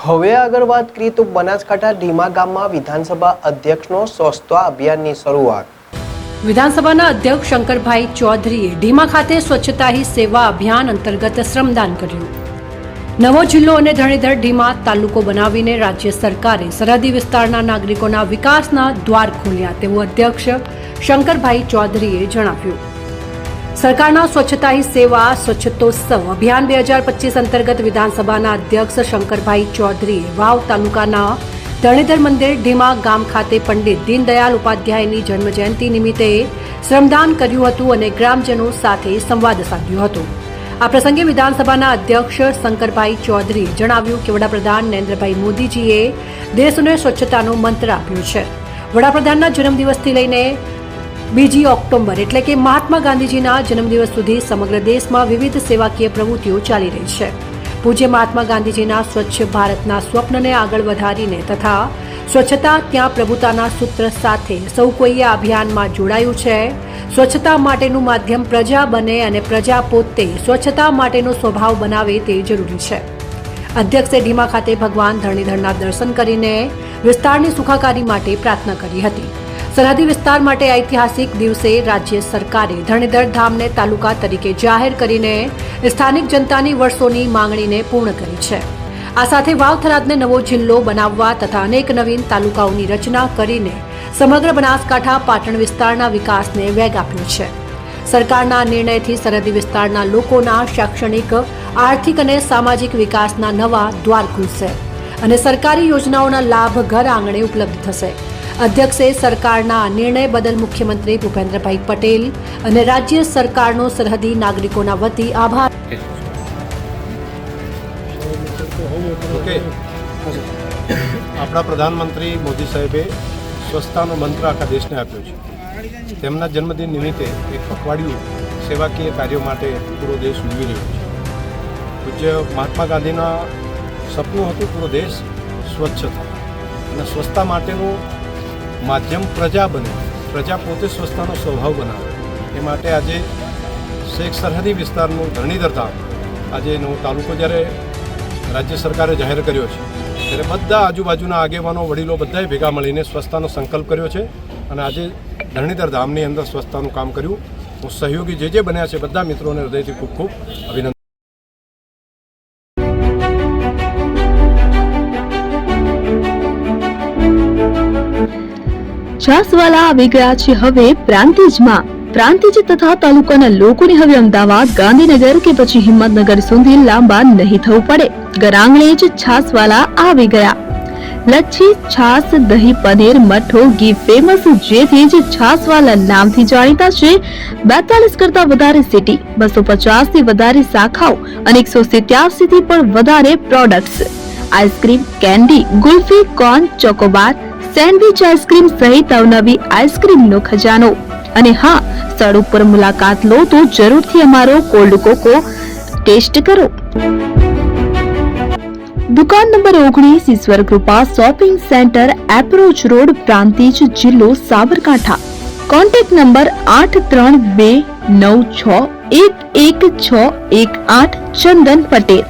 હવે આગળ વાત કરીએ તો બનાસકાંઠા ઢીમા ગામમાં વિધાનસભા અધ્યક્ષનો સ્વચ્છતા અભિયાનની શરૂઆત. વિધાનસભાના અધ્યક્ષ શંકરભાઈ ચૌધરીએ ઢીમા ખાતે સ્વચ્છતા હી સેવા અભિયાન અંતર્ગત શ્રમદાન કર્યું. નવો જિલ્લો અને ધરણીધર ઢીમા તાલુકો બનાવીને રાજ્ય સરકારે સરહદી વિસ્તારના નાગરિકોના વિકાસના દ્વાર ખોલ્યા તેવું અધ્યક્ષ શંકરભાઈ ચૌધરીએ જણાવ્યું. સરકારના સ્વચ્છતા હી સેવા સ્વચ્છતોત્સવ અભિયાન 2025 અંતર્ગત વિધાનસભાના અધ્યક્ષ શંકરભાઈ ચૌધરીએ વાવ તાલુકાના ધરણીધર મંદિર ઢીમા ગામ ખાતે પંડિત દીનદયાળ ઉપાધ્યાયની જન્મજયંતિ નિમિત્તે શ્રમદાન કર્યું હતું અને ગ્રામજનો સાથે સંવાદ સાધ્યો હતો. આ પ્રસંગે વિધાનસભાના અધ્યક્ષ શંકરભાઈ ચૌધરીએ જણાવ્યું કે વડાપ્રધાન નરેન્દ્રભાઈ મોદીજીએ દેશને સ્વચ્છતાનો મંત્ર આપ્યો છે. વડાપ્રધાનના જન્મદિવસથી લઈને 2 ઓક્ટોબર એટલે કે મહાત્મા ગાંધીજીના જન્મદિવસ સુધી સમગ્ર દેશમાં વિવિધ સેવાકીય પ્રવૃત્તિઓ ચાલી રહી છે. પૂજ્ય મહાત્મા ગાંધીજીના સ્વચ્છ ભારતના સ્વપ્નને આગળ વધારીને તથા સ્વચ્છતા ત્યાં પ્રભુતાના સૂત્ર સાથે સૌ કોઈએ આ અભિયાનમાં જોડાયું છે. સ્વચ્છતા માટેનું માધ્યમ પ્રજા બને અને પ્રજા પોતે સ્વચ્છતા માટેનો સ્વભાવ બનાવે તે જરૂરી છે. અધ્યક્ષે ઢીમા ખાતે ભગવાન ધરણીધરના દર્શન કરીને વિસ્તારની સુખાકારી માટે પ્રાર્થના કરી હતી. સરહદી વિસ્તાર માટે ઐતિહાસિક દિવસે રાજ્ય સરકારે ધરણીધર ધામને તાલુકા તરીકે જાહેર કરીને સ્થાનિક જનતાની વર્ષોની માંગણીને પૂર્ણ કરી છે. આ સાથે વાવ થરાદને નવો જિલ્લો બનાવવા તથા અનેક નવીન તાલુકાઓની રચના કરીને સમગ્ર બનાસકાંઠા પાટણ વિસ્તારના વિકાસને વેગ આપ્યો છે. સરકારના નિર્ણયથી સરહદી વિસ્તારના લોકોના શૈક્ષણિક, આર્થિક અને સામાજિક વિકાસના નવા દ્વાર ખુલશે અને સરકારી યોજનાઓના લાભ ઘર આંગણે ઉપલબ્ધ થશે. અધ્યક્ષે સરકારના નિર્ણય બદલ મુખ્યમંત્રી ભૂપેન્દ્રભાઈ પટેલ અને રાજ્ય સરકારનો સરહદી નાગરિકોના વતી આભાર. આપણા પ્રધાનમંત્રી મોદી સાહેબે સ્વચ્છતાનો મંત્ર આખા દેશને આપ્યો છે. તેમના જન્મદિન નિમિત્તે એક પખવાડિયું સેવાકીય કાર્યો માટે પૂરો દેશ ઉજવી રહ્યો છે. પૂજ્ય મહાત્મા ગાંધીના સપનું હતું પૂરો દેશ સ્વચ્છ થાય અને સ્વચ્છતા માટેનું માધ્યમ પ્રજા બને, પ્રજા પોતે સ્વચ્છતાનો સ્વભાવ બનાવે. એ માટે આજે શેખ સરહદી વિસ્તારનું ધરણીધર ધામ આજે નવો તાલુકો જ્યારે રાજ્ય સરકારે જાહેર કર્યો છે ત્યારે બધા આજુબાજુના આગેવાનો, વડીલો બધાએ ભેગા મળીને સ્વચ્છતાનો સંકલ્પ કર્યો છે અને આજે ધરણીધર ધામની અંદર સ્વચ્છતાનું કામ કર્યું. હું સહયોગી જે બન્યા છે બધા મિત્રોને હૃદયથી ખૂબ ખૂબ અભિનંદન. છાસવાલા આવી ગયા છે હવે પ્રાંતિજમાં. પ્રાંતિજ તથા તાલુકાના લોકોને હવે અમદાવાદ, ગાંધીનગર કે પછી હિંમતનગર સુધી લાંબા નહીં થવું પડે. ઘરાંગણે જ છાસવાલા આવી ગયા. લચ્છી, છાસ, દહીં, પનીર, મઠ્ઠો, ઘી ફેમસ, જેથી જ છાસવાલા નામથી જાણીતા છે. 42 કરતા વધારે સિટી, 250 થી વધારે શાખાઓ અને 187 થી પણ વધારે products. Ice cream, candy, kulfi, corn, Chocobar, sandwich ice cream સહિત અવનવી આઈસ્ક્રીમનો ખજાનો. અને હા, સ્થળ ઉપર મુલાકાત લો તો જરૂરથી અમારો કોલ્ડ કોકો ટેસ્ટ કરો. દુકાન number 19, Ishwar Krupa shopping centre, approach road, Prantij, જિલ્લો સાબરકાંઠા. Contact number 8329611618. ચંદન પટેલ.